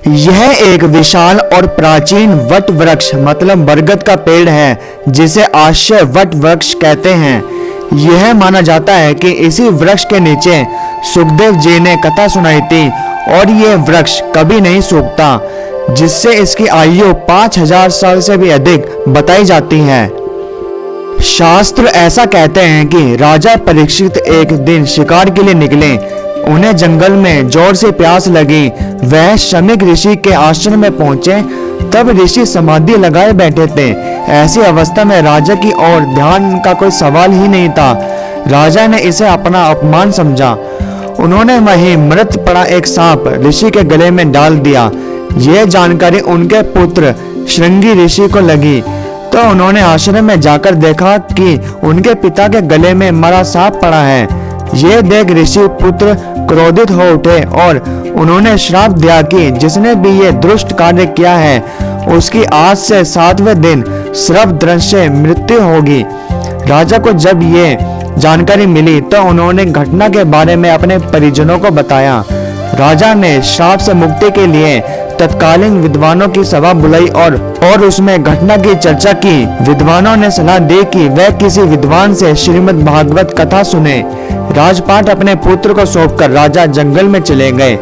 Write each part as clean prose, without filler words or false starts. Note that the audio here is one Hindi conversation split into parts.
यह एक विशाल और प्राचीन वट वृक्ष मतलब बरगद का पेड़ है, जिसे आश्रय वट वृक्ष कहते हैं। यह माना जाता है कि इसी वृक्ष के नीचे सुखदेव जी ने कथा सुनाई थी और यह वृक्ष कभी नहीं सूखता, जिससे इसकी आयु 5000 साल से भी अधिक बताई जाती है। शास्त्र ऐसा कहते हैं कि राजा परीक्षित एक दिन शिकार के लिए निकले। उन्हें जंगल में जोर से प्यास लगी। वह शमीक ऋषि के आश्रम में पहुंचे। तब ऋषि समाधि लगाए बैठे थे। ऐसी अवस्था में राजा की ओर ध्यान का कोई सवाल ही नहीं था। राजा ने इसे अपना अपमान समझा। उन्होंने वहीं मृत पड़ा एक सांप ऋषि के गले में डाल दिया। यह जानकारी उनके पुत्र श्रृंगी ऋषि को लगी, तो उन्होंने आश्रम में जाकर देखा कि उनके पिता के गले में मरा सांप पड़ा है। यह देख ऋषि पुत्र क्रोधित हो उठे और उन्होंने श्राप दिया कि जिसने भी ये दुष्ट कार्य किया है उसकी आज से 7वें दिन सर्प दंश से मृत्यु होगी। राजा को जब ये जानकारी मिली तो उन्होंने घटना के बारे में अपने परिजनों को बताया। राजा ने श्राप से मुक्ति के लिए तत्कालीन विद्वानों की सभा बुलाई और उसमें घटना की चर्चा की। विद्वानों ने सलाह दी कि वह किसी विद्वान से श्रीमद् भागवत कथा सुने। राजपाट अपने पुत्र को सौंपकर राजा जंगल में चले गए।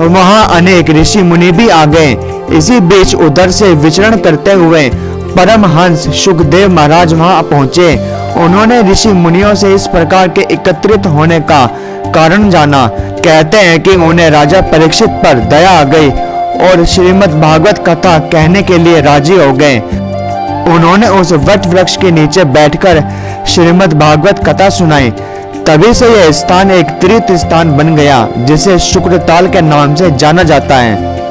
वहां अनेक ऋषि मुनि भी आ गए। इसी बीच उधर से विचरण करते हुए परमहंस सुखदेव महाराज वहां पहुंचे। उन्होंने ऋषि मुनियों से इस प्रकार के एकत्रित होने का कारण जाना। कहते हैं कि उन्हें राजा परीक्षित पर दया आ गई और श्रीमद् भागवत कथा कहने के लिए राजी हो गए। उन्होंने उस वट वृक्ष के नीचे बैठकर श्रीमद् भागवत कथा सुनाई। तभी से यह स्थान एक तीर्थ स्थान बन गया, जिसे शुक्रताल के नाम से जाना जाता है।